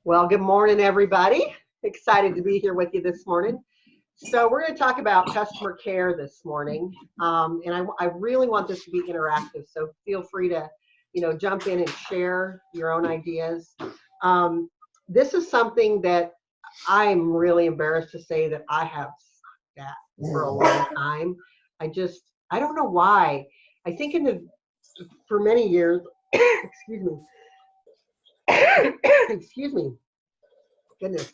Well, good morning, everybody. Excited to be here with you this morning. So we're going to talk about customer care this morning, and I really want this to be interactive. So feel free to, jump in and share your own ideas. This is something that I'm really embarrassed to say that I have sucked at for a long time. I don't know why. I think for many years, excuse me. Excuse me. Goodness.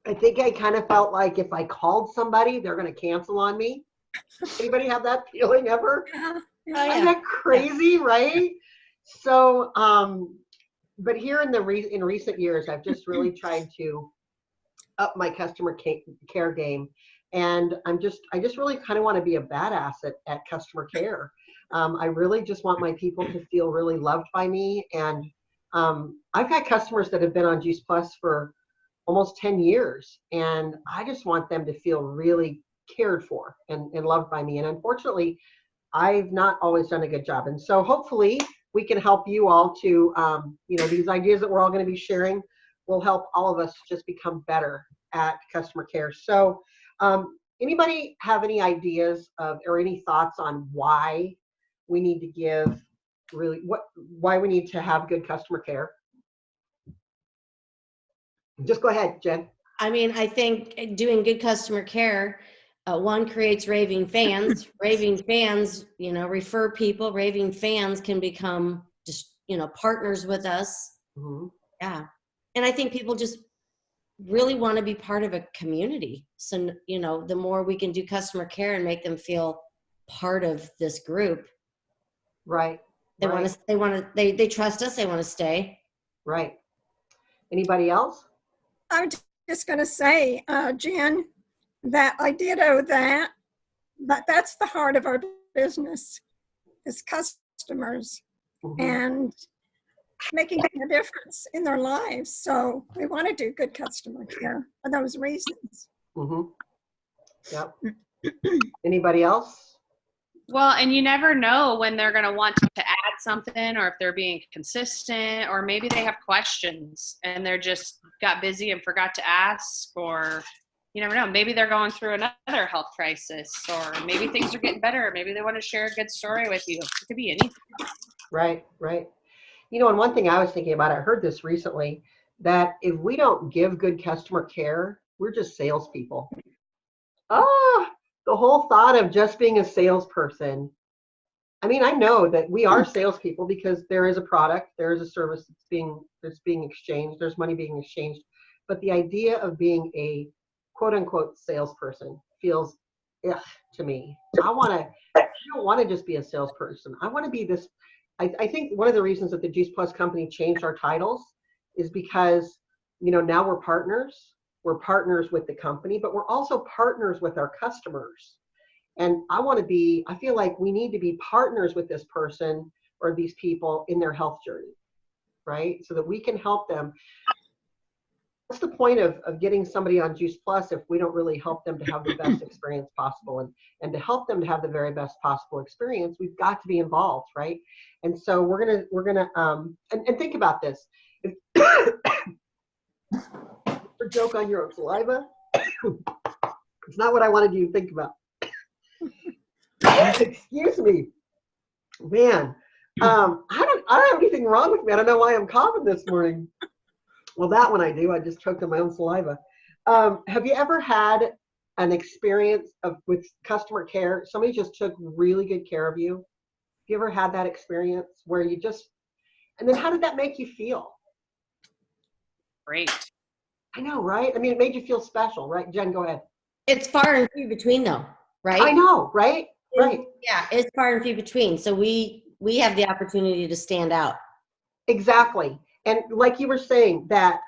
I think I kind of felt like if I called somebody, they're going to cancel on me. Anybody have that feeling ever? Yeah. Isn't that crazy, right? So, but here in recent years, I've just really tried to up my customer care game, and I just really kind of want to be a badass at customer care. I really just want my people to feel really loved by me, and I've got customers that have been on Juice Plus for almost 10 years, and I just want them to feel really cared for and loved by me. And unfortunately, I've not always done a good job. And so hopefully we can help you all to, these ideas that we're all going to be sharing will help all of us just become better at customer care. So anybody have any ideas or any thoughts on why we need to give why we need to have good customer care? Just go ahead, Jen. I mean, I think doing good customer care, one, creates raving fans. Raving fans, refer people. Raving fans can become just, partners with us. Mm-hmm. Yeah. And I think people just really want to be part of a community. So, the more we can do customer care and make them feel part of this group. Right. They trust us. They want to stay. Right. Anybody else? I'm just going to say, Jen, that I ditto that, but that's the heart of our business is customers and making a difference in their lives. So we want to do good customer care for those reasons. Yep. Anybody else? Well, and you never know when they're going to want to add something, or if they're being consistent, or maybe they have questions and they're just got busy and forgot to ask, or you never know. Maybe they're going through another health crisis, or maybe things are getting better. Maybe they want to share a good story with you. It could be anything. Right. And one thing I was thinking about, I heard this recently, that if we don't give good customer care, we're just salespeople. The whole thought of just being a salesperson. I mean, I know that we are salespeople because there is a product, there is a service that's being exchanged, there's money being exchanged. But the idea of being a quote unquote salesperson feels to me. I don't want to just be a salesperson. I want to be this. I think one of the reasons that the Juice Plus company changed our titles is because, now we're partners. We're partners with the company, but we're also partners with our customers. And I feel like we need to be partners with this person or these people in their health journey, right? So that we can help them. What's the point of getting somebody on Juice Plus if we don't really help them to have the best experience possible? And to help them to have the very best possible experience, we've got to be involved, right? And so we're gonna and think about this. For joke on your own saliva. It's not what I wanted you to think about. Excuse me, man. I don't have anything wrong with me. I don't know why I'm coughing this morning. Well, that one I do. I just choked on my own saliva. Have you ever had an experience with customer care? Somebody just took really good care of you. Have you ever had that experience where and then how did that make you feel? Great. I know, right? I mean, it made you feel special, right? Jen, go ahead. It's far and few between though, right? I know, right? Right. Yeah, it's far and few between. So we have the opportunity to stand out. Exactly. And like you were saying, that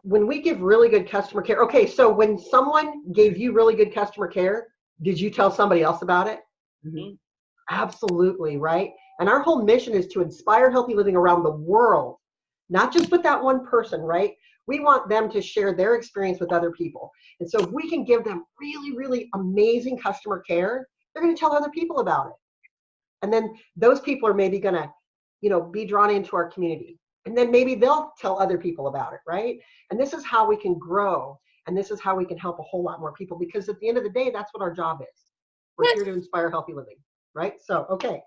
when we give really good customer care, okay, so when someone gave you really good customer care, did you tell somebody else about it? Mm-hmm. Absolutely, right? And our whole mission is to inspire healthy living around the world, not just with that one person, right? We want them to share their experience with other people. And so if we can give them really, really amazing customer care, they're going to tell other people about it. And then those people are maybe going to, be drawn into our community. And then maybe they'll tell other people about it, right? And this is how we can grow. And this is how we can help a whole lot more people, because at the end of the day, that's what our job is. We're here to inspire healthy living, right? So, okay.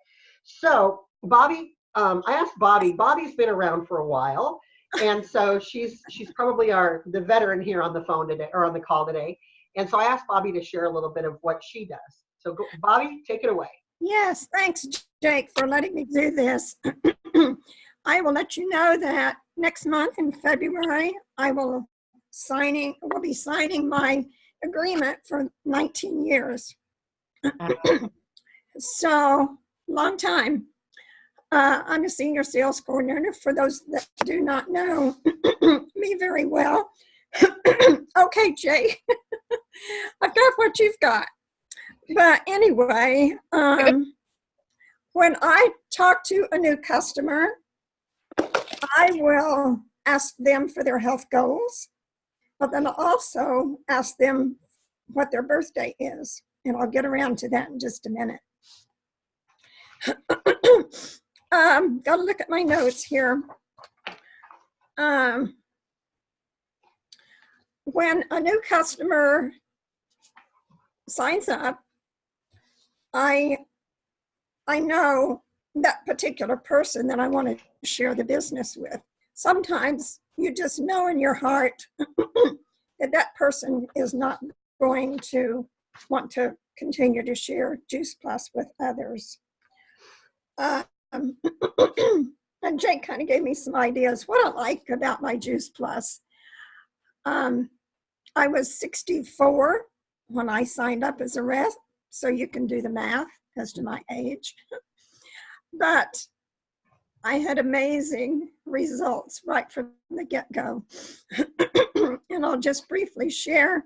So Bobby, I asked Bobby, Bobby's been around for a while. And so she's probably the veteran here on the phone today, or on the call today. And so I asked Bobby to share a little bit of what she does. So Bobby, take it away. Yes, thanks, Jake, for letting me do this. I will let you know that next month in February, I will be signing my agreement for 19 years. So, long time. I'm a senior sales coordinator. For those that do not know me very well. Okay, Jay, I've got what you've got. But anyway, when I talk to a new customer, I will ask them for their health goals, but then I'll also ask them what their birthday is. And I'll get around to that in just a minute. Got to look at my notes here. When a new customer signs up, I know that particular person that I want to share the business with. Sometimes you just know in your heart that that person is not going to want to continue to share Juice Plus with others. And Jake kind of gave me some ideas what I like about my Juice Plus. I was 64 when I signed up as a rep, so you can do the math as to my age. But I had amazing results right from the get-go. And I'll just briefly share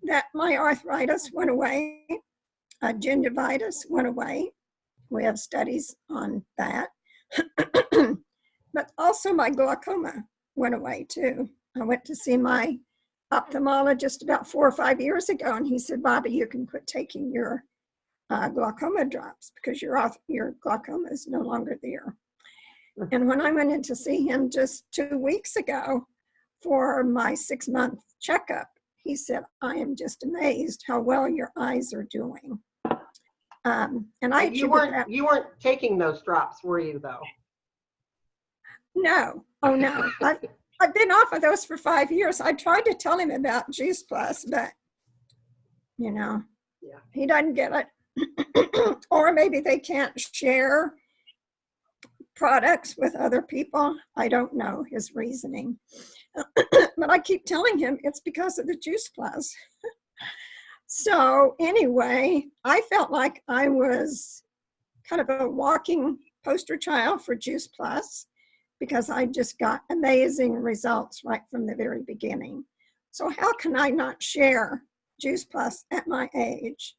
that my arthritis went away, gingivitis went away. We have studies on that. But also my glaucoma went away too. I went to see my ophthalmologist about 4 or 5 years ago, and he said, Bobby, you can quit taking your glaucoma drops because your glaucoma is no longer there. And when I went in to see him just 2 weeks ago for my 6-month checkup, he said, I am just amazed how well your eyes are doing. And you weren't taking those drops, were you, though? No. Oh, no. I've been off of those for 5 years. I tried to tell him about Juice Plus, but, yeah. He doesn't get it. Or maybe they can't share products with other people. I don't know his reasoning. But I keep telling him it's because of the Juice Plus. So anyway, I felt like I was kind of a walking poster child for Juice Plus because I just got amazing results right from the very beginning. So how can I not share Juice Plus at my age?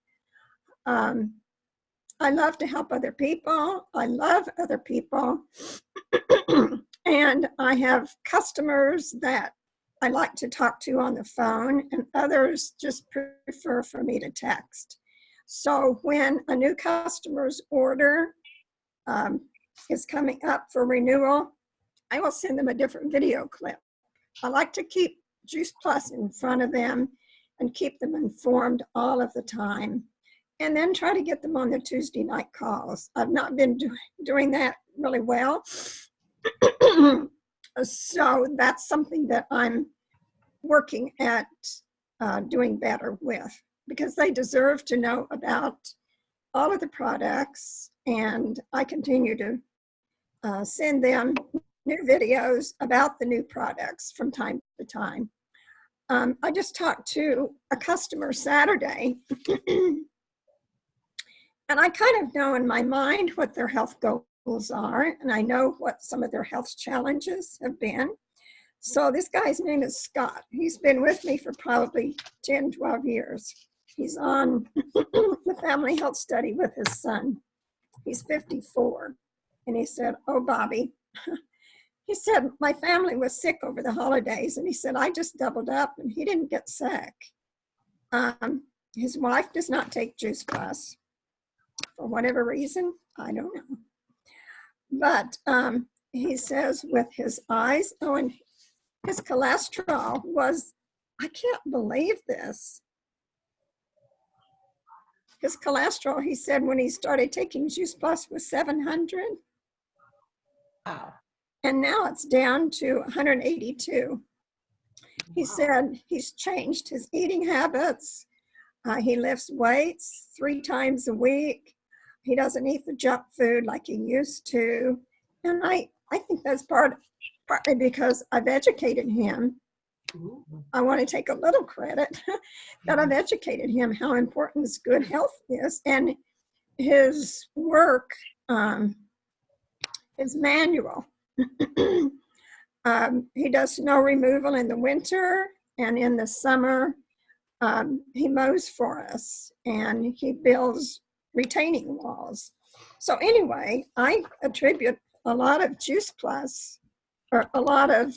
I love to help other people. I love other people. And I have customers that I like to talk to on the phone, and others just prefer for me to text. So when a new customer's order is coming up for renewal, I will send them a different video clip. I like to keep Juice Plus in front of them and keep them informed all of the time, and then try to get them on the Tuesday night calls. I've not been doing that really well. So that's something that I'm working at doing better with, because they deserve to know about all of the products, and I continue to send them new videos about the new products from time to time. I just talked to a customer Saturday, and I kind of know in my mind what their health goals are, and I know what some of their health challenges have been. So this guy's name is Scott. He's been with me for probably 10, 12 years. He's on the family health study with his son. He's 54. And he said, oh, Bobby, he said, my family was sick over the holidays. And he said, I just doubled up and he didn't get sick. His wife does not take Juice Plus for whatever reason. I don't know. But he says with his eyes, oh, and his cholesterol was, I can't believe this. His cholesterol, he said, when he started taking Juice Plus was 700. Wow. And now it's down to 182. He Wow. said he's changed his eating habits. He lifts weights 3 times a week. He doesn't eat the junk food like he used to. And I think that's partly because I've educated him. I want to take a little credit that I've educated him how important good health is. And his work, his manual, he does snow removal in the winter, and in the summer, he mows for us, and he builds retaining walls. So anyway, I attribute a lot of Juice Plus, or a lot of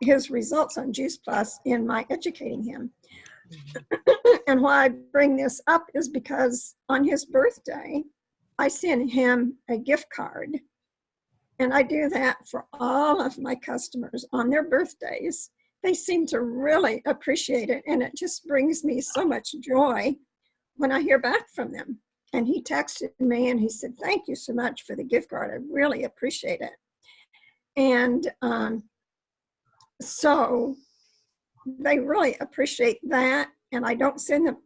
his results on Juice Plus in my educating him. And why I bring this up is because on his birthday, I sent him a gift card. And I do that for all of my customers on their birthdays. They seem to really appreciate it. And it just brings me so much joy when I hear back from them. And he texted me and he said, thank you so much for the gift card. I really appreciate it. And so they really appreciate that. And I don't send them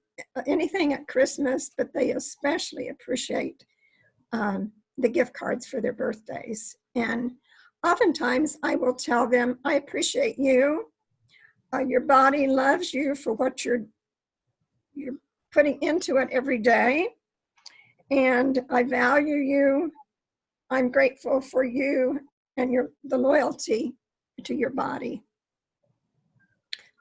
anything at Christmas, but they especially appreciate the gift cards for their birthdays. And oftentimes I will tell them, I appreciate you. Your body loves you for what you're putting into it every day. And I value you. I'm grateful for you and the loyalty to your body.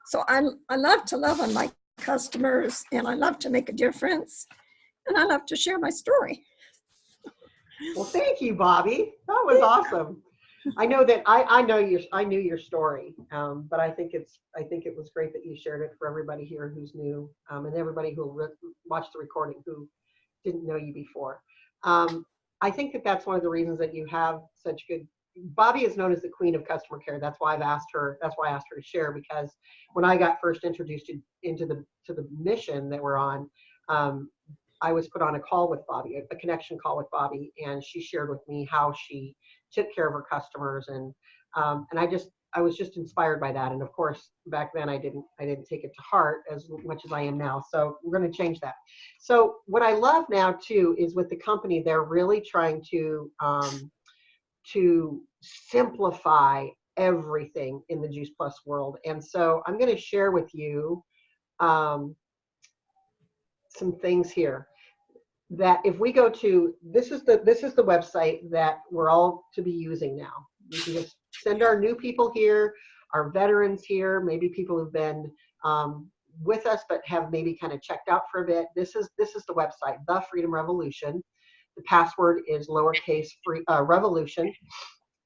So I love to love on my customers, and I love to make a difference, and I love to share my story. Well, thank you, Bobby. That was awesome. I know that I knew your story, but I think it was great that you shared it for everybody here who's new, and everybody who watched the recording who didn't know you before. I think that's one of the reasons that you have such good. Bobby is known as the queen of customer care. That's why I asked her to share, because when I got first introduced to the mission that we're on, I was put on a call with Bobby, a connection call with Bobby, and she shared with me how she took care of her customers, and I was just inspired by that. And of course, back then I didn't take it to heart as much as I am now. So we're going to change that. So what I love now too is with the company, they're really trying to simplify everything in the Juice Plus world. And so I'm going to share with you some things here that if we go to, this is the website that we're all to be using now. We can just send our new people here, our veterans here, maybe people who've been with us but have maybe kind of checked out for a bit. This is the website, The Freedom Revolution. The password is lowercase revolution.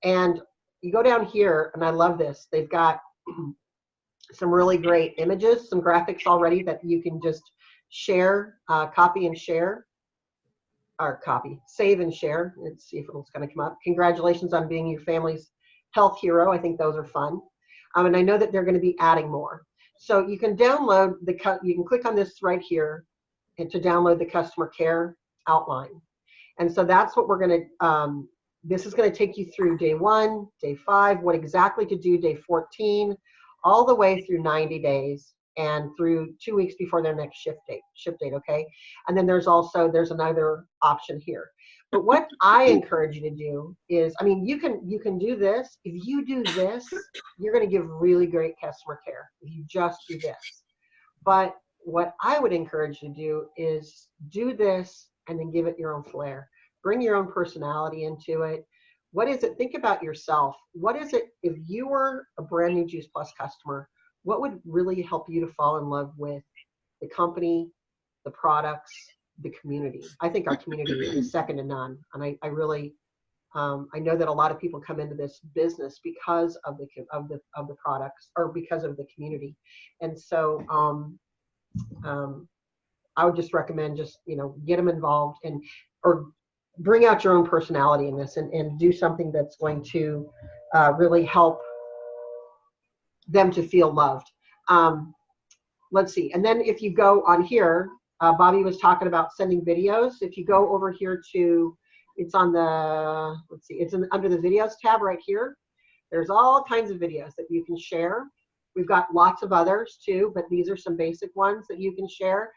And you go down here, and I love this. They've got some really great images, some graphics already that you can just share, copy and share, or save and share. Let's see if it's going to come up. Congratulations on being your family's health hero. I think those are fun. And I know that they're going to be adding more. So you can download you can click on this right here and to download the customer care outline. And so that's what we're going to, this is going to take you through day 1, day 5, what exactly to do, day 14, all the way through 90 days and through 2 weeks before their next ship date, okay? And then there's another option here. But what I encourage you to do is, I mean, you can do this. If you do this, you're going to give really great customer care if you just do this. But what I would encourage you to do is do this and then give it your own flair. Bring your own personality into it. What is it? Think about yourself. What is it, if you were a brand new Juice Plus customer, what would really help you to fall in love with the company, the products, the community? I think our community is second to none. And I really, I know that a lot of people come into this business because of the products, or because of the community. And so I would just recommend get them involved, or bring out your own personality in this and do something that's going to really help them to feel loved. Let's see. And then if you go on here, Bobby was talking about sending videos. If you go over here to, it's on the, let's see, it's under the videos tab right here. There's all kinds of videos that you can share. We've got lots of others too, but these are some basic ones that you can share.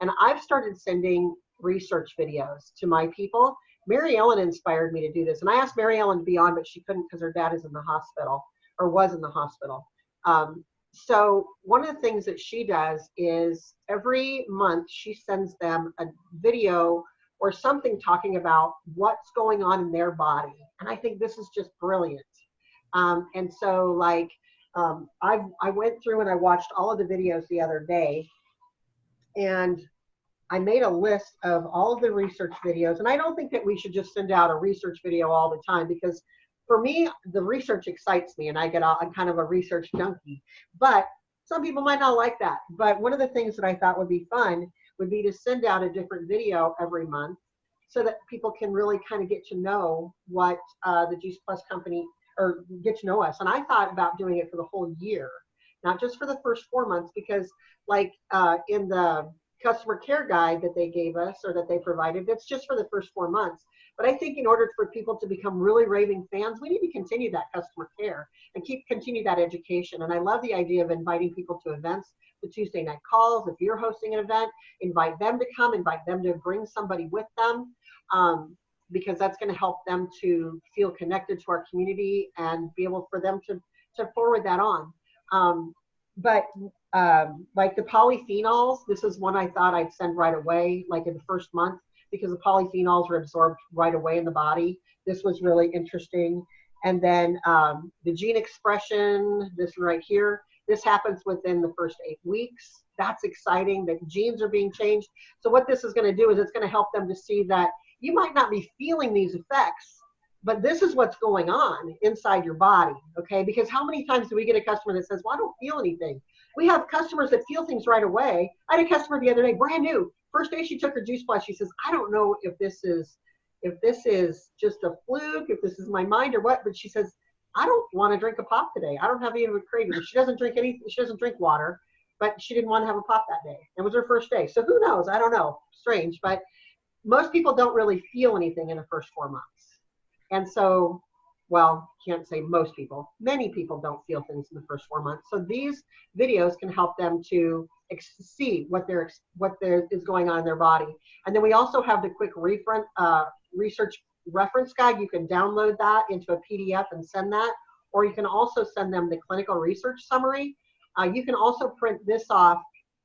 And I've started sending research videos to my people. Mary Ellen inspired me to do this. And I asked Mary Ellen to be on, but she couldn't because her dad is in the hospital, or was in the hospital. So one of the things that she does is every month she sends them a video or something talking about what's going on in their body. And I think this is just brilliant. And so like, I went through and I watched all of the videos the other day, and I made a list of all of the research videos. And I don't think that we should just send out a research video all the time, because for me, the research excites me and I'm kind of a research junkie, but some people might not like that. But one of the things that I thought would be fun would be to send out a different video every month so that people can really kind of get to know what the Juice Plus company, or get to know us. And I thought about doing it for the whole year, not just for the first 4 months, because like in the customer care guide that they gave us, or that they provided, that's just for the first 4 months. But I think in order for people to become really raving fans, we need to continue that customer care and continue that education. And I love the idea of inviting people to events, the Tuesday night calls. If you're hosting an event, invite them to come, invite them to bring somebody with them, because that's going to help them to feel connected to our community and be able for them to forward that on. Like the polyphenols, this is one I thought I'd send right away, like in the first month, because the polyphenols are absorbed right away in the body. This was really interesting. And then the gene expression, this right here, this happens within the first 8 weeks. That's exciting that genes are being changed. So what this is going to do is it's going to help them to see that you might not be feeling these effects, but this is what's going on inside your body, okay? Because how many times do we get a customer that says, well, I don't feel anything? We have customers that feel things right away. I had a customer the other day, brand new. First day she took her Juice Plus, she says, I don't know if this is just a fluke, if this is my mind or what, but she says, I don't want to drink a pop today. I don't have any of a craving. She doesn't drink anything. She doesn't drink water, but she didn't want to have a pop that day. It was her first day. So who knows? I don't know. Strange, but most people don't really feel anything in the first 4 months. And so, well, can't say most people. Many people don't feel things in the first 4 months. So these videos can help them to see what there is going on in their body. And then we also have the quick research reference guide. You can download that into a PDF and send that, or you can also send them the clinical research summary. You can also print this off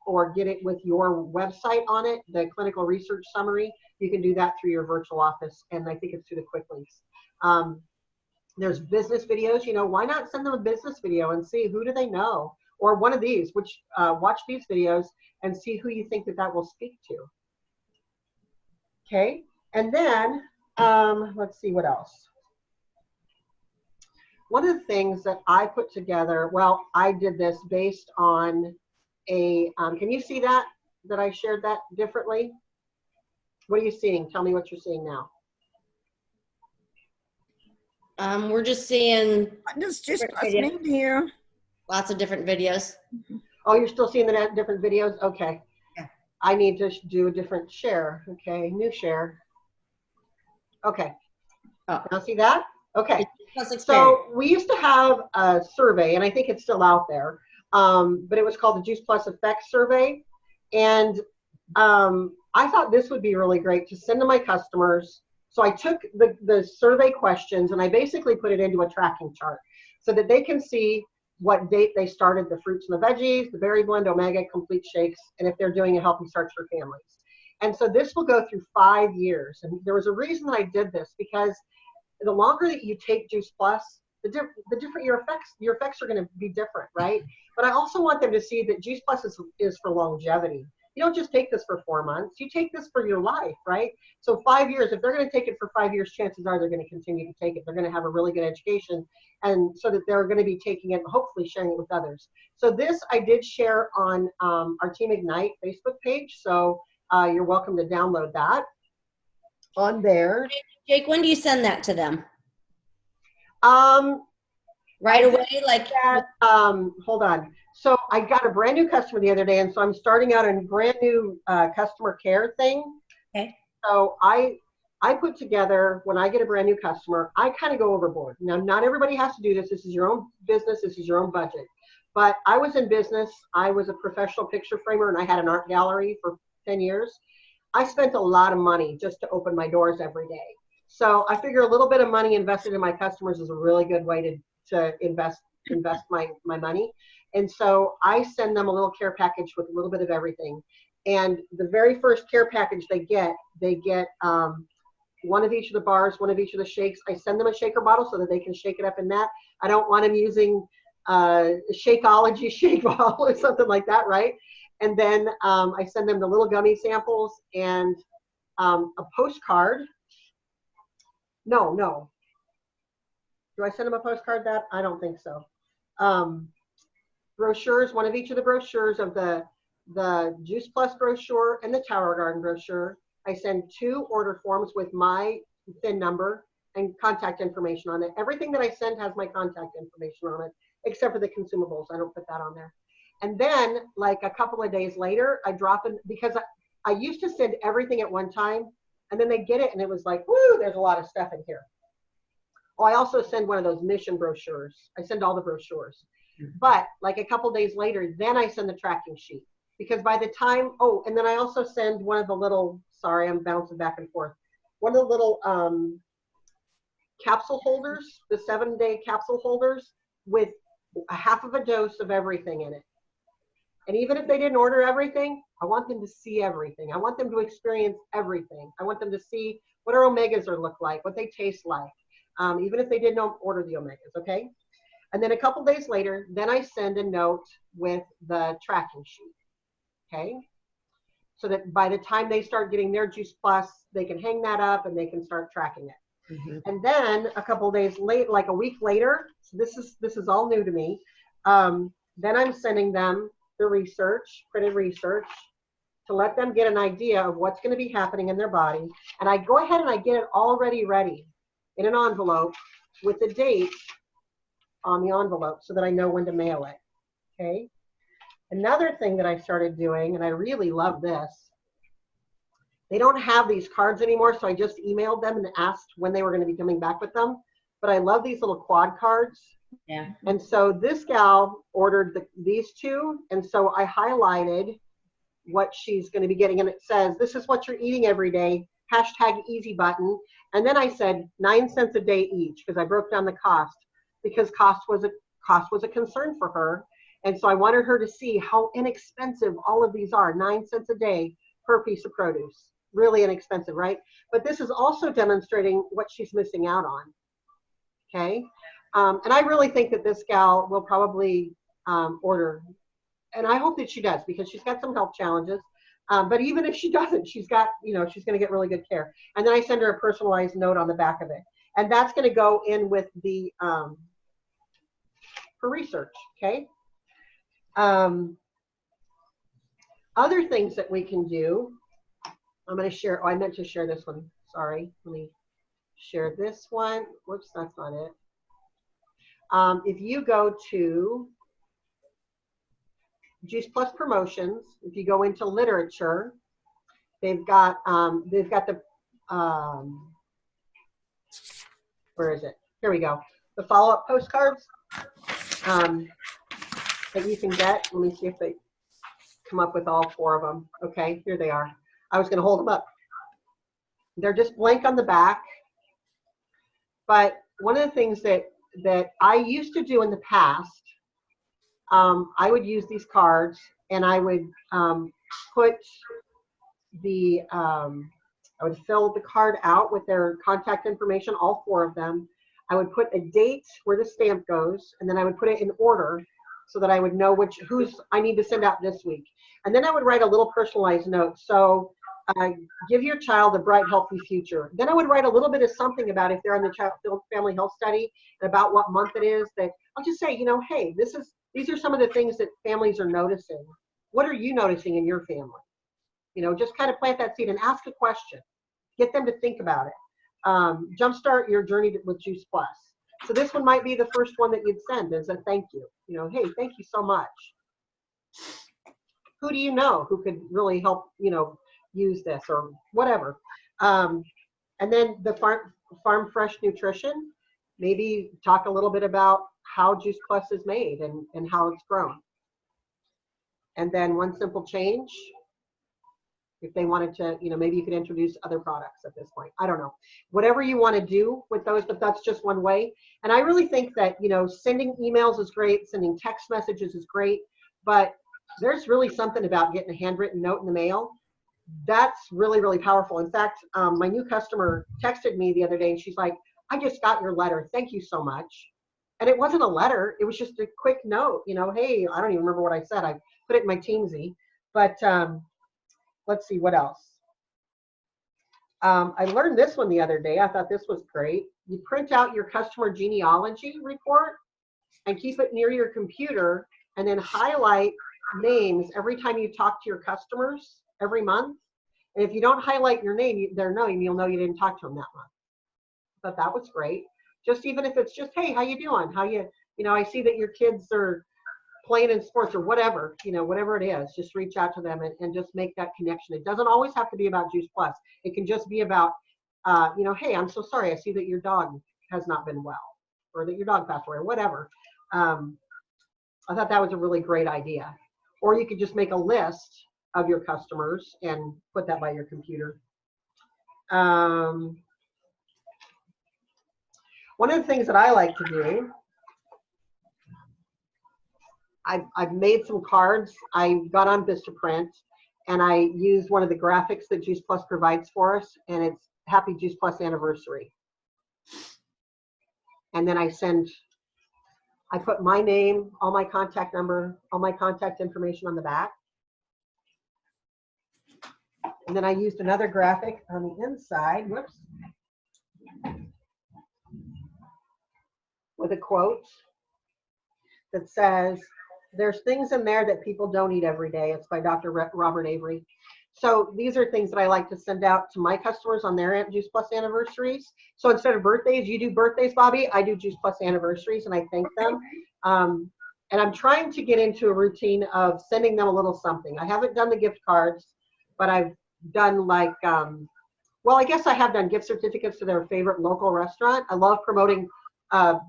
or get it with your website on it, the clinical research summary. You can do that through your virtual office, and I think it's through the quick links. There's business videos. Why not send them a business video and see who do they know, or one of these, which watch these videos and see who you think that will speak to. Okay, and then let's see what else. One of the things that I put together, well, I did this based on a, can you see that I shared that differently? What are you seeing? Tell me what you're seeing now. We're just seeing It's just us me here. lots of different videos. Oh, you're still seeing the different videos? Okay. Yeah. I need to do a different share. Okay, new share. Okay. Oh. Now see that? Okay. Plus So we used to have a survey, and I think it's still out there, but it was called the Juice Plus Effects Survey. And I thought this would be really great to send to my customers. So I took the survey questions and I basically put it into a tracking chart so that they can see what date they started the fruits and the veggies, the berry blend, omega, complete shakes, and if they're doing a healthy starts for families. And so this will go through 5 years. And there was a reason that I did this, because the longer that you take Juice Plus, the different your effects are going to be different, right? But I also want them to see that Juice Plus is for longevity. You don't just take this for 4 months. You take this for your life, right? So 5 years, if they're going to take it for 5 years, chances are they're going to continue to take it. They're going to have a really good education, and so that they're going to be taking it and hopefully sharing it with others. So this I did share on our Team Ignite Facebook page, so you're welcome to download that. on there. Jake, when do you send that to them? I Right away? Like, that, hold on. So I got a brand new customer the other day, and so I'm starting out a brand new customer care thing. okay. So I put together, when I get a brand new customer, I kind of go overboard. Now, not everybody has to do this. This is your own business. This is your own budget. But I was in business. I was a professional picture framer, and I had an art gallery for 10 years. I spent a lot of money just to open my doors every day. So I figure a little bit of money invested in my customers is a really good way to invest my money. And so I send them a little care package with a little bit of everything. And the very first care package they get one of each of the bars, one of each of the shakes. I send them a shaker bottle so that they can shake it up in that. I don't want them using Shakeology shake bottle or something like that, right? And then I send them the little gummy samples and a postcard. No. Do I send them a postcard that? I don't think so. Brochures, one of each of the brochures of the Juice Plus brochure and the Tower Garden brochure. I send 2 order forms with my PIN number and contact information on it. Everything that I send has my contact information on it, except for the consumables. I don't put that on there. And then, like a couple of days later, I drop in, because I used to send everything at one time, and then they get it, and it was like, woo, there's a lot of stuff in here. Oh, I also send one of those mission brochures. I send all the brochures. But like a couple days later, then I send the tracking sheet. Because by the time, and then I also send one of the little, sorry, I'm bouncing back and forth. One of the little capsule holders, the 7-day capsule holders with a half of a dose of everything in it. And even if they didn't order everything, I want them to see everything. I want them to experience everything. I want them to see what our omegas look like, what they taste like, even if they didn't order the omegas, okay? And then a couple days later, then I send a note with the tracking sheet. Okay, so that by the time they start getting their Juice Plus, they can hang that up and they can start tracking it. Mm-hmm. And then a couple of days late, like a week later, so this is all new to me. Then I'm sending them the research, printed research, to let them get an idea of what's going to be happening in their body. And I go ahead and I get it already ready in an envelope with the date on the envelope so that I know when to mail it. Okay. Another thing that I started doing, and I really love this, they don't have these cards anymore, so I just emailed them and asked when they were going to be coming back with them. But I love these little quad cards. Yeah. And so this gal ordered these 2, and so I highlighted what she's going to be getting, and it says, this is what you're eating every day, #easy button. And then I said 9 cents a day each, because I broke down the cost, because cost was a concern for her. And so I wanted her to see how inexpensive all of these are, 9 cents a day per piece of produce. Really inexpensive, right? But this is also demonstrating what she's missing out on, okay? And I really think that this gal will probably order, and I hope that she does, because she's got some health challenges. But even if she doesn't, she's got, she's gonna get really good care. And then I send her a personalized note on the back of it. And that's gonna go in with the, for research, okay? Other things that we can do, I'm going to share, I meant to share this one, sorry, let me share this one. Whoops, that's not it. If you go to Juice Plus promotions, if you go into literature, they've got the, where is it? Here we go. The follow-up postcards. That you can get. Let me see if they come up with all 4 of them. Okay, here they are. I was going to hold them up. They're just blank on the back. But one of the things that I used to do in the past, I would use these cards and I would put the, I would fill the card out with their contact information, all 4 of them. I would put a date where the stamp goes, and then I would put it in order, so that I would know who's I need to send out this week. And then I would write a little personalized note. So give your child a bright, healthy future. Then I would write a little bit of something about if they're on the family health study and about what month it is. That I'll just say, hey, these are some of the things that families are noticing. What are you noticing in your family? Just kind of plant that seed and ask a question. Get them to think about it. Jumpstart your journey with Juice Plus. So this one might be the first one that you'd send as a thank you. You know, hey, thank you so much. Who do you know who could really help, you know, use this or whatever. And then the farm fresh nutrition, maybe talk a little bit about how Juice Plus is made and how it's grown. And then one simple change, if they wanted to, you know, maybe you could introduce other products at this point. I don't know. Whatever you want to do with those, but that's just one way. And I really think that, you know, sending emails is great, sending text messages is great, but there's really something about getting a handwritten note in the mail. That's really, really powerful. In fact, my new customer texted me the other day and she's like, I just got your letter. Thank you so much. And it wasn't a letter. It was just a quick note, you know, hey, I don't even remember what I said. I put it in my Teamsy, but let's see what else. I learned this one the other day. I thought this was great. You print out your customer genealogy report and keep it near your computer and then highlight names every time you talk to your customers every month. And if you don't highlight your name, their name, you'll know you didn't talk to them that month. But that was great. Just even if it's just, hey, how you doing? How you know, I see that your kids are playing in sports or whatever, you know, whatever it is, just reach out to them and just make that connection. It doesn't always have to be about Juice Plus. It can just be about, you know, hey, I'm so sorry. I see that your dog has not been well or that your dog passed away or whatever. I thought that was a really great idea. Or you could just make a list of your customers and put that by your computer. One of the things that I like to do, I've made some cards. I got on Vistaprint and I used one of the graphics that Juice Plus provides for us, and it's Happy Juice Plus Anniversary. And then I put my name, all my contact number, all my contact information on the back. And then I used another graphic on the inside, whoops, with a quote that says, there's things in there that people don't eat every day. It's by Dr. Robert Avery. So these are things that I like to send out to my customers on their Juice Plus anniversaries. So instead of birthdays, you do birthdays, Bobby, I do Juice Plus anniversaries and I thank them. And I'm trying to get into a routine of sending them a little something. I haven't done the gift cards, but I've done like, well, I guess I have done gift certificates to their favorite local restaurant. I love promoting,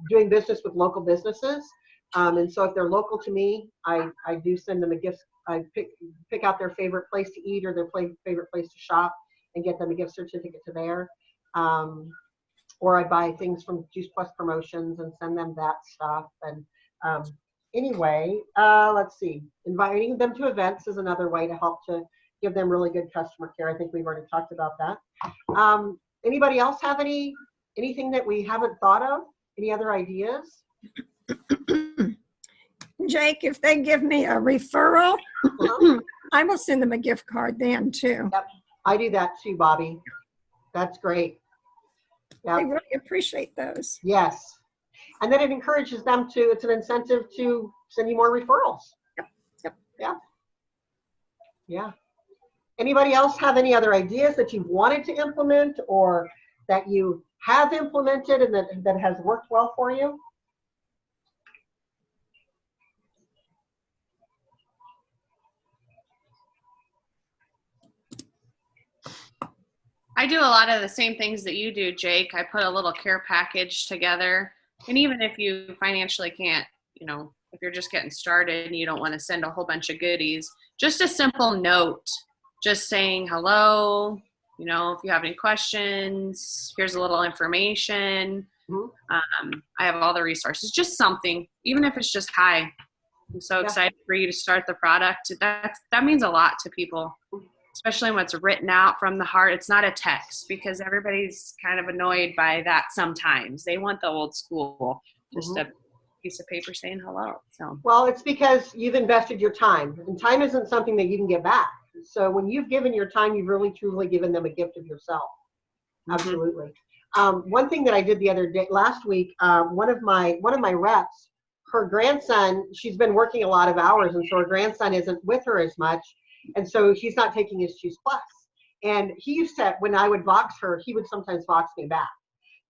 doing business with local businesses. And so if they're local to me, I do send them a gift. I pick out their favorite place to eat or their favorite place to shop and get them a gift certificate to there. Or I buy things from Juice Plus Promotions and send them that stuff. And anyway, let's see. Inviting them to events is another way to help to give them really good customer care. I think we've already talked about that. Anybody else have anything that we haven't thought of? Any other ideas? Jake, if they give me a referral, I will send them a gift card then too. Yep, I do that too, Bobby. That's great. I Yep. really appreciate those. Yes. And then it encourages them to, it's an incentive to send you more referrals. Yep. Yeah. Yeah. Anybody else have any other ideas that you've wanted to implement or that you have implemented and that has worked well for you? I do a lot of the same things that you do, Jake. I put a little care package together. And even if you financially can't, you know, if you're just getting started and you don't want to send a whole bunch of goodies, just a simple note, just saying hello, you know, if you have any questions, here's a little information. I have all the resources, just something, even if it's just hi. I'm so excited for you to start the product. That means a lot to people, especially when it's written out from the heart. It's not a text because everybody's kind of annoyed by that sometimes. They want the old school, just a piece of paper saying hello. So, well, it's because you've invested your time, and time isn't something that you can get back. So when you've given your time, you've really truly given them a gift of yourself. Absolutely. One thing that I did the other day, last week, one of my reps, her grandson, she's been working a lot of hours, and so her grandson isn't with her as much, and so he's not taking his Juice Plus. And he used to, when I would Vox her, he would sometimes Vox me back.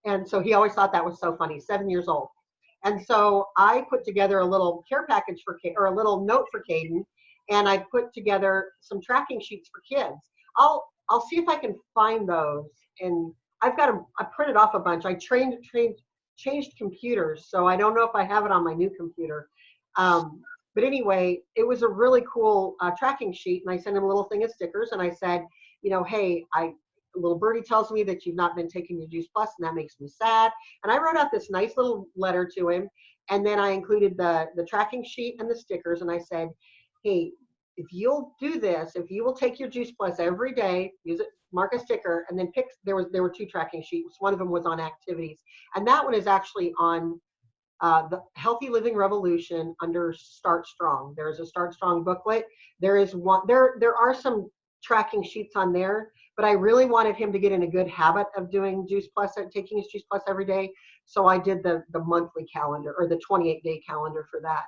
And so he always thought that was so funny, 7 years old. And so I put together a little care package for or a little note for Kaden, and I put together some tracking sheets for kids. I'll see if I can find those, and I've got them. I printed off a bunch. I changed computers, so I don't know if I have it on my new computer. But anyway, it was a really cool tracking sheet, and I sent him a little thing of stickers, and I said, you know, hey, little birdie tells me that you've not been taking your Juice Plus, and that makes me sad. And I wrote out this nice little letter to him, and then I included the tracking sheet and the stickers, and I said, hey, if you'll do this, if you will take your Juice Plus every day, use it, mark a sticker, and then pick, there were 2 tracking sheets. One of them was on activities, and that one is actually on the Healthy Living Revolution under Start Strong. There's a Start Strong booklet. There is one, there are some tracking sheets on there, but I really wanted him to get in a good habit of doing Juice Plus, taking his Juice Plus every day. So I did the monthly calendar, or the 28-day calendar for that.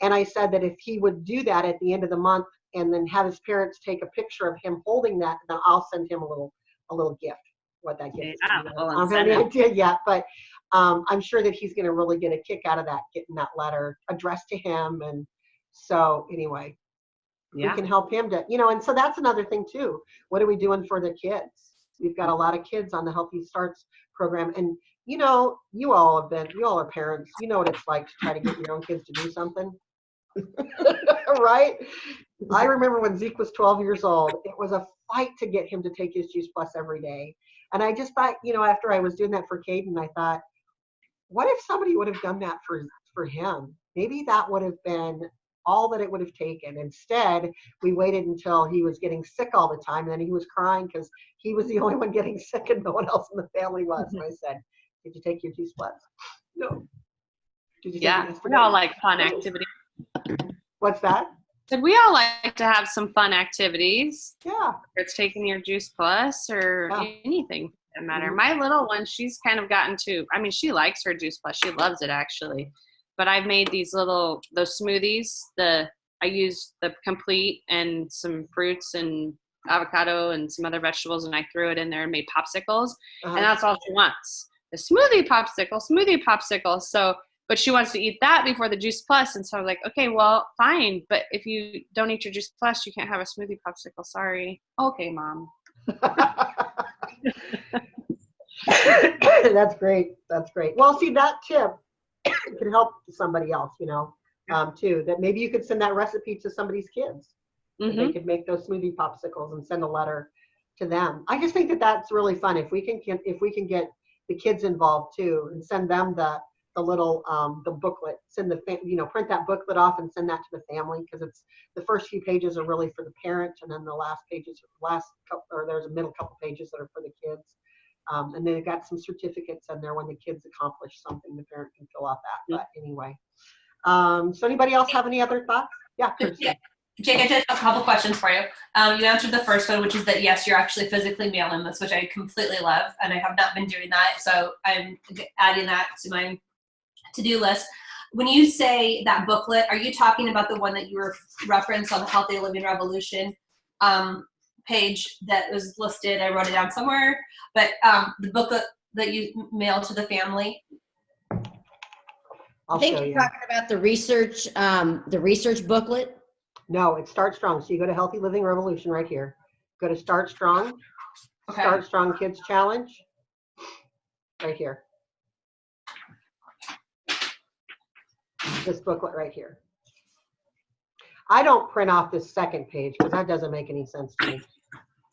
And I said that if he would do that at the end of the month and then have his parents take a picture of him holding that, then I'll send him a little gift. What that gift is. I don't have any idea yet, but I'm sure that he's going to really get a kick out of that, getting that letter addressed to him. And so anyway, we can help him to, you know, and so that's another thing too. What are we doing for the kids? We've got a lot of kids on the Healthy Starts program, and you know, you all are parents. You know what it's like to try to get your own kids to do something. Right? I remember when Zeke was 12 years old, it was a fight to get him to take his Juice Plus every day. And I just thought, you know, after I was doing that for Kaden, I thought, what if somebody would have done that for him? Maybe that would have been all that it would have taken. Instead, we waited until he was getting sick all the time, and then he was crying because he was the only one getting sick and no one else in the family was. And I said, did you take your Juice Plus? No. Did you take it we all like fun activities. What's that? Said we all like to have some fun activities. Yeah. Whether it's taking your Juice Plus or anything that matter. My little one, she's kind of gotten to, I mean, she likes her Juice Plus. She loves it actually. But I've made those smoothies. I used the complete and some fruits and avocado and some other vegetables, and I threw it in there and made popsicles. And that's all she wants. The smoothie popsicle. So, but she wants to eat that before the Juice Plus. And so I was like, okay, well, fine. But if you don't eat your Juice Plus, you can't have a smoothie popsicle. Sorry. Okay, Mom. That's great. That's great. Well, see, that tip could help somebody else, you know, too, that maybe you could send that recipe to somebody's kids. They could make those smoothie popsicles and send a letter to them. I just think that that's really fun. If we can get the kids involved too, and send them the little the booklet, print that booklet off and send that to the family, because it's the first few pages are really for the parent, and then the last pages, there's a middle couple pages that are for the kids. And then it got some certificates in there when the kids accomplish something. The parent can fill out that. But anyway, so anybody else have any other thoughts? Yeah, Kirsten. Jake, I just have a couple questions for you. You answered the first one, which is that yes, you're actually physically mailing this, which I completely love, and I have not been doing that, so I'm adding that to my to-do list. When you say that booklet, are you talking about the one that you referenced on the Healthy Living Revolution page that was listed? I wrote it down somewhere, but the booklet that you mail to the family. I think you're talking about the research booklet. No, it's Start Strong. So you go to Healthy Living Revolution right here. Go to Start Strong. Okay. Start Strong Kids Challenge. Right here. This booklet right here. I don't print off this second page because that doesn't make any sense to me.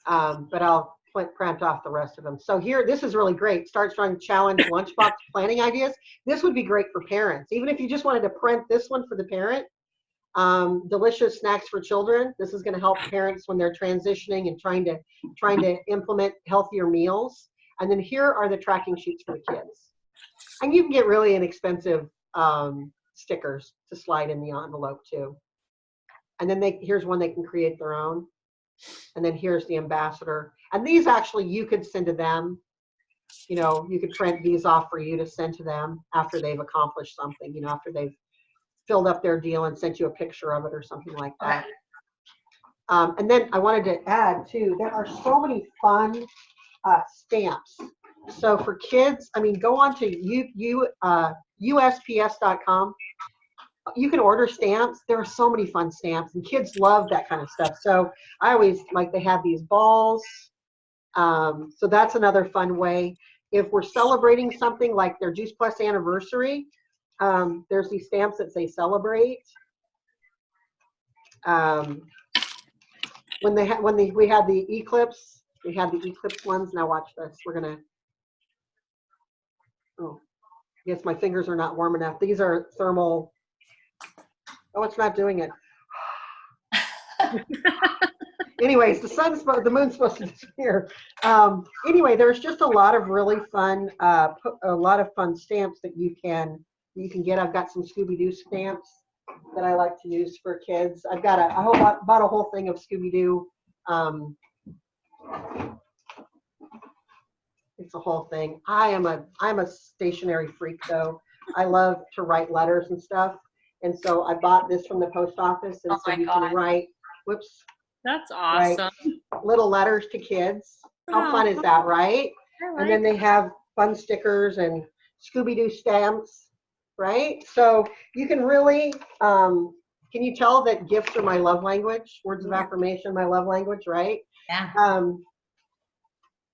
But I'll print off the rest of them. So here, this is really great. Start Strong Challenge Lunchbox Planning Ideas. This would be great for parents. Even if you just wanted to print this one for the parent. Delicious snacks for children. This is going to help parents when they're transitioning and trying to implement healthier meals. And then here are the tracking sheets for the kids. And you can get really inexpensive stickers to slide in the envelope too. And then here's one they can create their own. And then here's the ambassador. And these actually you could send to them. You know, you could print these off for you to send to them after they've accomplished something, you know, after they've filled up their deal and sent you a picture of it or something like that. And then I wanted to add too, there are so many fun stamps. So for kids, I mean, go on to USPS.com. You can order stamps. There are so many fun stamps, and kids love that kind of stuff. So I always like, they have these balls. So that's another fun way. If we're celebrating something like their Juice Plus anniversary, there's these stamps that say celebrate. When we had the eclipse, we had the eclipse ones. Now watch this. We're gonna. Oh, I guess my fingers are not warm enough. These are thermal. Oh, it's not doing it. Anyways, the moon's supposed to disappear. Anyway, there's just a lot of really fun, stamps that you can get. I've got some Scooby-Doo stamps that I like to use for kids. I've got bought a whole thing of Scooby-Doo. It's a whole thing. I'm a stationery freak though. I love to write letters and stuff. And so I bought this from the post office, and so you can write, whoops. That's awesome. Write little letters to kids. How fun is that, right? And then they have fun stickers and Scooby-Doo stamps, right? So you can really, can you tell that gifts are my love language? Words of affirmation, my love language, right? Yeah.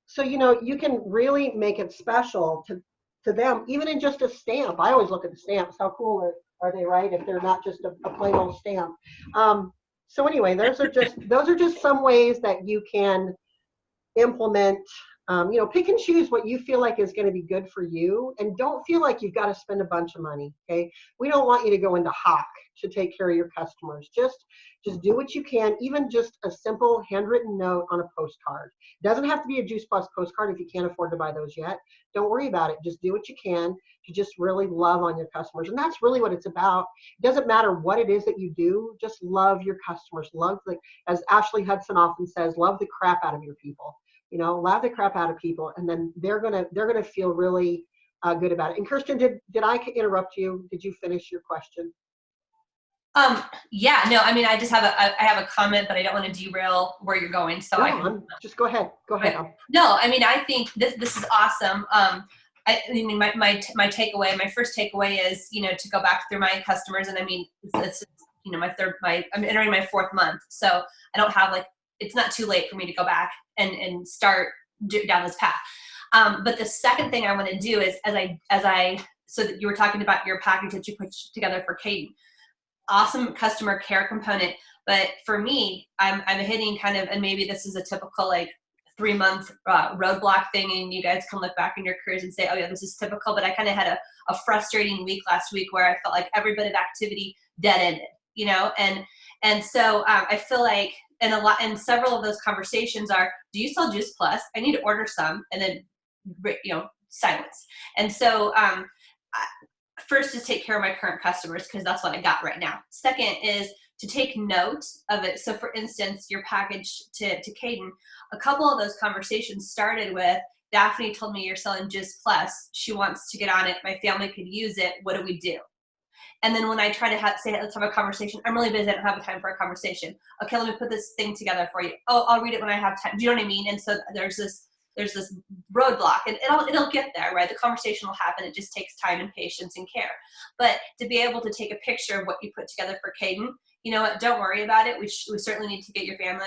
So, you can really make it special to them, even in just a stamp. I always look at the stamps. How cool are they, right? If they're not just a plain old stamp. So anyway, those are just some ways that you can implement, pick and choose what you feel like is going to be good for you, and don't feel like you've got to spend a bunch of money. Okay. We don't want you to go into hock to take care of your customers. Just do what you can, even just a simple handwritten note on a postcard. It doesn't have to be a Juice Plus postcard if you can't afford to buy those yet. Don't worry about it. Just do what you can to just really love on your customers. And that's really what it's about. It doesn't matter what it is that you do, just love your customers. As Ashley Hudson often says, love the crap out of your people. Love the crap out of people, and then they're gonna feel really good about it. And Kirsten, did I interrupt you? Did you finish your question? Yeah, no, I mean, I have a comment, but I don't want to derail where you're going. So just go ahead. No, I mean, I think this is awesome. My takeaway, my first takeaway is, to go back through my customers. And I mean, it's I'm entering my 4th month. So I don't have it's not too late for me to go back and start down this path. But the second thing I want to do is, so that you were talking about your package that you put together for Kaden. Awesome customer care component. But for me, I'm hitting kind of, and maybe this is a typical 3-month roadblock thing, and you guys can look back in your careers and say, oh yeah, this is typical. But I kind of had a frustrating week last week where I felt like every bit of activity dead ended, and so I feel like, and several of those conversations are, do you sell Juice Plus? I need to order some, and then silence. And so first is take care of my current customers, because that's what I got right now. Second is to take note of it. So for instance, your package to Kaden, a couple of those conversations started with, Daphne told me you're selling Juice Plus. She wants to get on it. My family could use it. What do we do? And then when I try to say, let's have a conversation, I'm really busy. I don't have time for a conversation. Okay, let me put this thing together for you. Oh, I'll read it when I have time. Do you know what I mean? And so there's this roadblock, and it'll get there, right? The conversation will happen. It just takes time and patience and care. But to be able to take a picture of what you put together for Kaden, you know what, don't worry about it. We certainly need to get your family,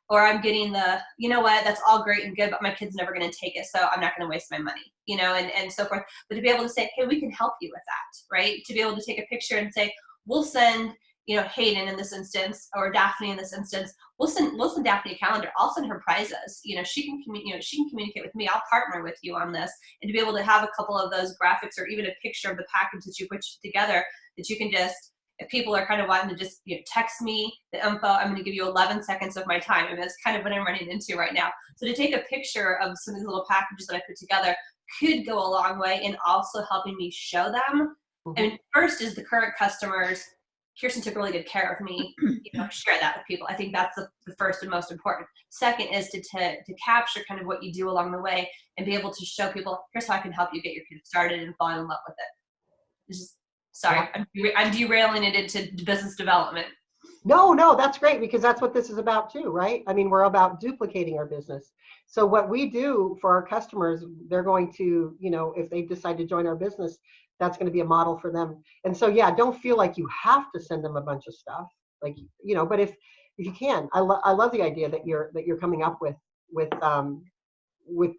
or I'm getting that's all great and good, but my kid's never going to take it, so I'm not going to waste my money, and so forth. But to be able to say, hey, we can help you with that, right? To be able to take a picture and say, we'll send, Hayden in this instance, or Daphne in this instance, we'll send Daphne a calendar. I'll send her prizes. She can communicate with me. I'll partner with you on this. And to be able to have a couple of those graphics, or even a picture of the package that you put together, that you can just, if people are kind of wanting to just text me the info, I'm going to give you 11 seconds of my time. And that's kind of what I'm running into right now. So to take a picture of some of these little packages that I put together could go a long way in also helping me show them. Mm-hmm. I mean, first is the current customers. Kirsten took really good care of me, share that with people. I think that's the first and most important. Second is to capture kind of what you do along the way and be able to show people, here's how I can help you get your kid started and fall in love with it. Sorry, I'm derailing it into business development. No, that's great, because that's what this is about too, right? I mean, we're about duplicating our business. So what we do for our customers, they're going to, if they decide to join our business, that's going to be a model for them. And so, yeah, don't feel like you have to send them a bunch of stuff, like, but if you can, I love the idea that you're coming up with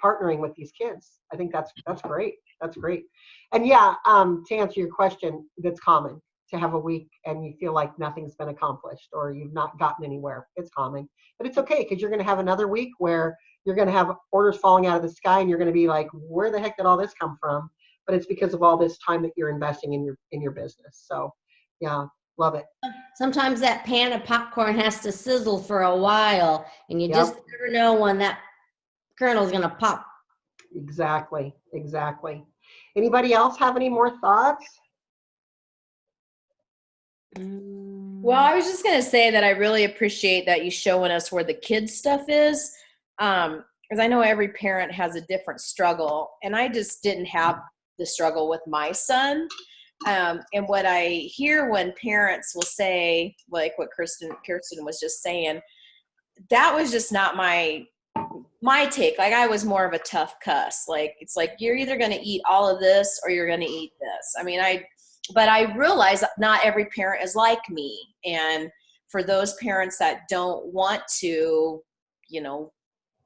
partnering with these kids. I think that's great. That's great. And yeah, to answer your question, that's common to have a week and you feel like nothing's been accomplished or you've not gotten anywhere. It's common, but it's okay, because you're going to have another week where you're going to have orders falling out of the sky and you're going to be like, where the heck did all this come from? But it's because of all this time that you're investing in your business. So yeah, love it. Sometimes that pan of popcorn has to sizzle for a while, and you just never know when that kernel's going to pop. Exactly. Anybody else have any more thoughts? Well, I was just going to say that I really appreciate that you showing us where the kids stuff is. Because I know every parent has a different struggle, and I just didn't have the struggle with my son. And what I hear when parents will say, like what Kirsten was just saying, that was just not my take. Like, I was more of a tough cuss. Like, it's like, you're either going to eat all of this or you're going to eat this. I mean, but I realize not every parent is like me. And for those parents that don't want to,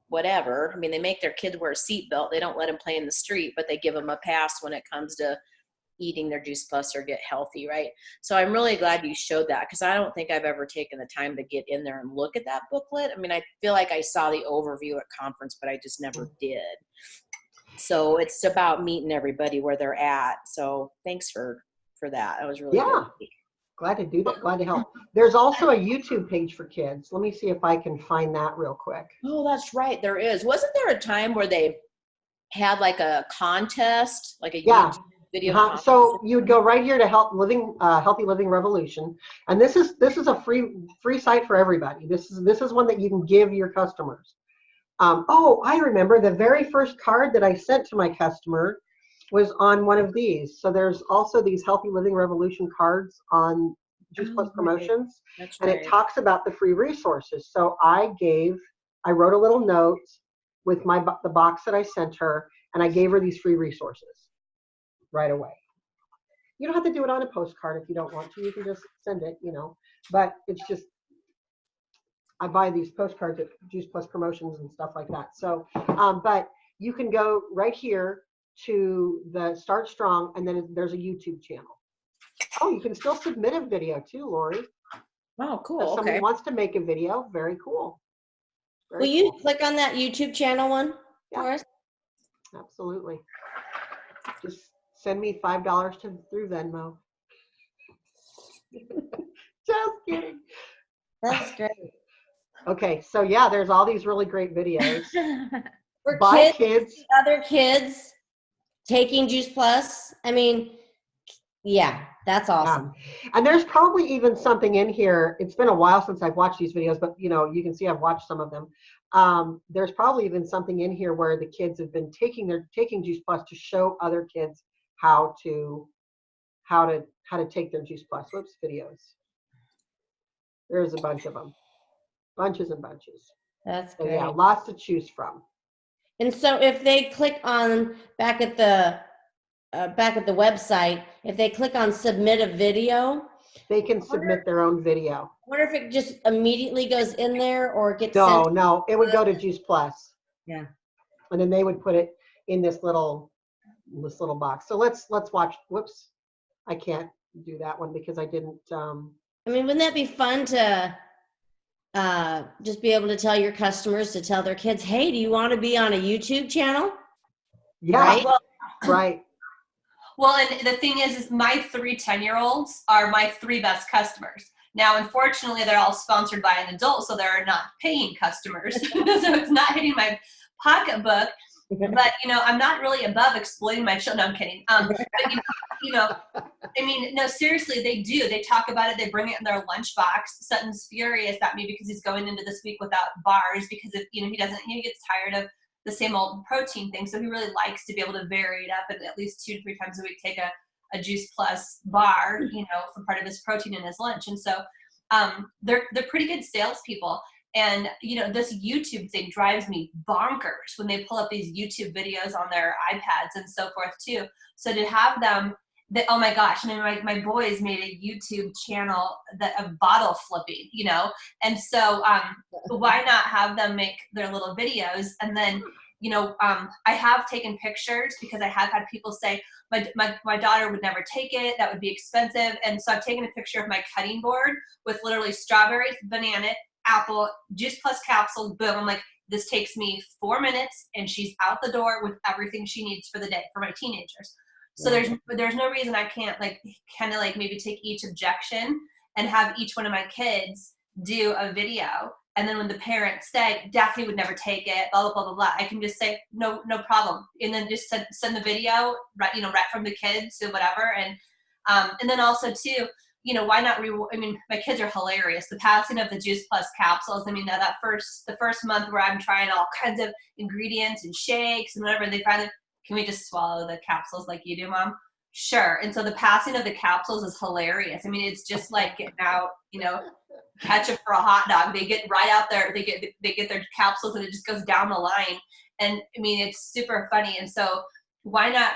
whatever, I mean, they make their kids wear a seatbelt. They don't let them play in the street, but they give them a pass when it comes to eating their Juice Plus or get healthy, right? So I'm really glad you showed that, because I don't think I've ever taken the time to get in there and look at that booklet. I mean, I feel like I saw the overview at conference, but I just never did. So it's about meeting everybody where they're at. So thanks for that. That was really good. Glad to do that. Glad to help. There's also a YouTube page for kids. Let me see if I can find that real quick. Oh, that's right. There is. Wasn't there a time where they had like a contest, like a YouTube video contest? So you would go right here to Healthy Living Revolution, and this is a free site for everybody. This is one that you can give your customers. I remember the very first card that I sent to my customer was on one of these. So there's also these Healthy Living Revolution cards on Juice Plus promotions, and it talks about the free resources. So I wrote a little note with the box that I sent her, and I gave her these free resources right away. You don't have to do it on a postcard if you don't want to. You can just send it, but it's just, I buy these postcards at Juice Plus promotions and stuff like that. So, but you can go right here to the Start Strong, and then there's a YouTube channel. Oh, you can still submit a video too, Lori. Oh, cool. If somebody wants to make a video, very cool. Will you click on that YouTube channel one for us? Absolutely. Just send me $5 through Venmo. Just kidding. That's great. Okay, so yeah, there's all these really great videos. For kids, other kids taking Juice Plus. I mean, yeah, that's awesome. Yeah. And there's probably even something in here. It's been a while since I've watched these videos, but you can see I've watched some of them. There's probably even something in here where the kids have been taking Juice Plus to show other kids how to take their Juice Plus. Whoops, videos. There's a bunch of them, bunches and bunches. That's so great. Yeah, lots to choose from. And so if they click on back at the website, if they click on submit a video, they can submit their own video. I wonder if it just immediately goes in there or gets sent. No, it would go to Juice Plus. Yeah. And then they would put it in this little box. So let's watch. Whoops, I can't do that one because I didn't. I mean, wouldn't that be fun to just be able to tell your customers to tell their kids, hey, do you want to be on a YouTube channel? Yeah. Right. Right. Well, and the thing is my 3 10-year-olds are my 3 best customers. Now, unfortunately, they're all sponsored by an adult, so they're not paying customers. So it's not hitting my pocketbook. But, I'm not really above exploiting my children. No, I'm kidding. But, I mean, no, seriously, they do. They talk about it. They bring it in their lunchbox. Sutton's furious at me because he's going into this week without bars because he gets tired of the same old protein thing. So he really likes to be able to vary it up and at least 2 to 3 times a week take a Juice Plus bar, for part of his protein in his lunch. And so they're pretty good salespeople. And, you know, this YouTube thing drives me bonkers when they pull up these YouTube videos on their iPads and so forth too. So to have them, oh my gosh, I mean, my boys made a YouTube channel of bottle flipping, you know? And so why not have them make their little videos? And then, you know, I have taken pictures because I have had people say, my daughter would never take it. That would be expensive. And so I've taken a picture of my cutting board with literally strawberries, banana, apple, Juice Plus capsule, boom. I'm like, this takes me 4 minutes and she's out the door with everything she needs for the day for my teenagers. So there's no reason I can't like kind of like maybe take each objection and have each one of my kids do a video. And then when the parents say, Daphne would never take it, blah, blah, blah, blah, blah, I can just say, no problem. And then just send the video, right, you know, right from the kids to whatever. And then also too, you know, why not I mean, my kids are hilarious. The passing of the Juice Plus capsules. I mean, the first month where I'm trying all kinds of ingredients and shakes and whatever, they finally, can we just swallow the capsules like you do, Mom? Sure. And so the passing of the capsules is hilarious. I mean, it's just like getting out, you know, ketchup for a hot dog. They get right out there. They get their capsules and it just goes down the line. And I mean, it's super funny. And so why not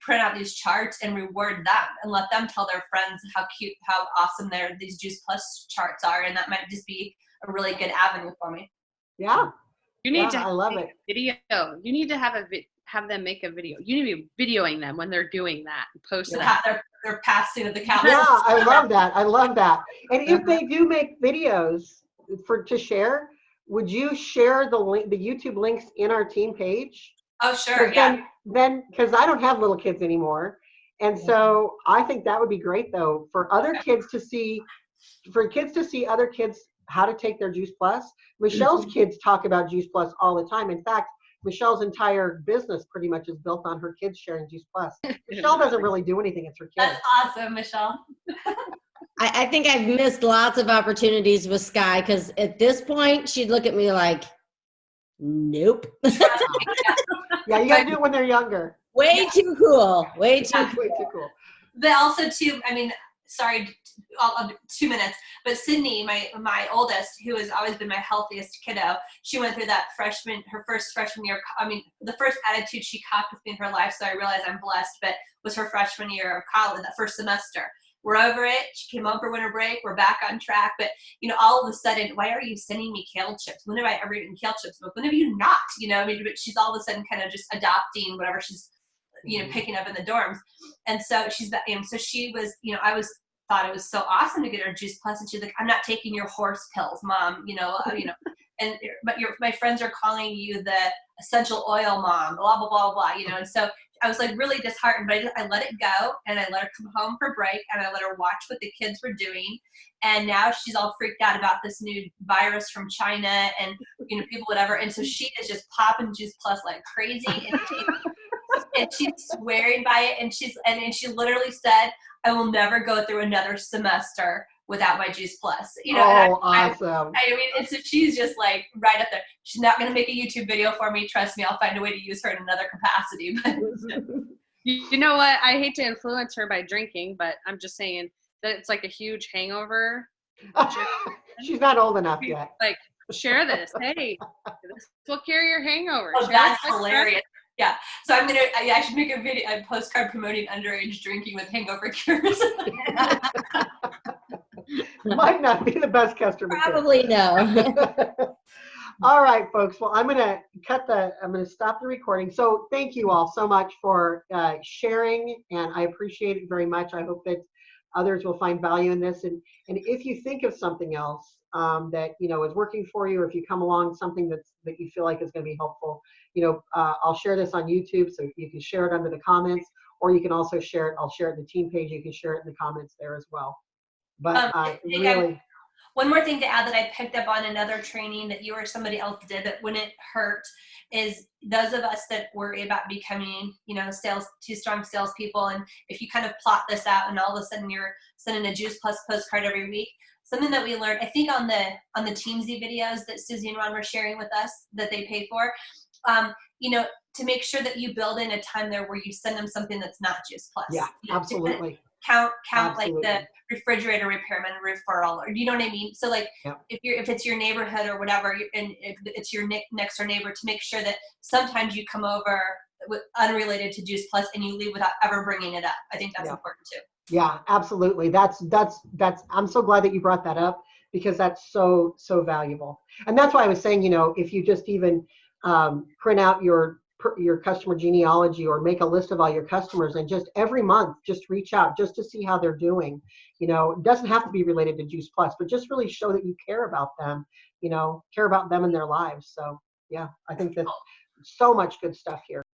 print out these charts and reward them and let them tell their friends how cute, how awesome these Juice Plus charts are. And that might just be a really good avenue for me. Yeah. You need to I love it. Video. You need to have them make a video. You need to be videoing them when they're doing that and post that. They're passing of the capsules. Yeah, I love that. I love that. And if they do make videos to share, would you share the link, the YouTube links in our team page? Oh, sure. Yeah. Then, because I don't have little kids anymore. And so I think that would be great though, for other kids to see, other kids how to take their Juice Plus. Michelle's kids talk about Juice Plus all the time. In fact, Michelle's entire business pretty much is built on her kids sharing Juice Plus. Michelle doesn't really do anything. It's her kids. That's awesome, Michelle. I think I've missed lots of opportunities with Sky because at this point she'd look at me like, nope. Yeah, you got to do it when they're younger. Way too cool. Way too cool. But also too, I mean, sorry, 2 minutes, but Sydney, my oldest, who has always been my healthiest kiddo, she went through that her first freshman year. I mean, the first attitude she copped with me in her life, so I realized I'm blessed, but was her freshman year of college, that first semester. We're over it. She came home for winter break. We're back on track. But, you know, all of a sudden, why are you sending me kale chips? When have I ever eaten kale chips? But when have you not? You know, I mean, but she's all of a sudden kind of just adopting whatever she's, you know, picking up in the dorms. And so she was, you know, thought it was so awesome to get her Juice Plus. And she's like, I'm not taking your horse pills, Mom, you know, but my friends are calling you the essential oil mom, blah, blah, blah, blah, you know. And so I was like really disheartened, but I let it go and I let her come home for break and I let her watch what the kids were doing. And now she's all freaked out about this new virus from China and, you know, people, whatever. And so she is just popping Juice Plus like crazy. And she's swearing by it. And she literally said, I will never go through another semester without my Juice Plus. You know, awesome. I mean, and so she's just like right up there. She's not going to make a YouTube video for me. Trust me, I'll find a way to use her in another capacity. But you know what? I hate to influence her by drinking, but I'm just saying that it's like a huge hangover. She's not old enough yet. Like, share this. Hey, this will cure your hangover. Oh, that's hilarious. Yeah. So I should make a postcard promoting underage drinking with hangover cures. Might not be the best customer. Probably no. All right, folks. Well, I'm going to stop the recording. So thank you all so much for sharing, and I appreciate it very much. I hope that others will find value in this. And if you think of something else that, you know, is working for you, or if you come along something that you feel like is going to be helpful, you know, I'll share this on YouTube, so you can share it under the comments, or you can also share it. I'll share it in the team page. You can share it in the comments there as well. But really, one more thing to add that I picked up on another training that you or somebody else did that wouldn't hurt is those of us that worry about becoming, you know, too strong salespeople. And if you kind of plot this out and all of a sudden you're sending a Juice Plus postcard every week, something that we learned, I think on the Teamsy videos that Susie and Ron were sharing with us that they pay for, you know, to make sure that you build in a time there where you send them something that's not Juice Plus. Yeah, absolutely. count Absolutely. like the refrigerator repairman referral, or you know what I mean? So like Yep. if it's your neighborhood or whatever, and if it's your next door neighbor, to make sure that sometimes you come over with unrelated to Juice Plus and you leave without ever bringing it up. I think that's Yeah. important too. Yeah, absolutely. That's, I'm so glad that you brought that up, because that's so valuable. And that's why I was saying, if you just even print out your customer genealogy, or make a list of all your customers, and just every month, just reach out just to see how they're doing. It doesn't have to be related to Juice Plus, but just really show that you care about them, care about them and their lives. So yeah, I think that so much good stuff here.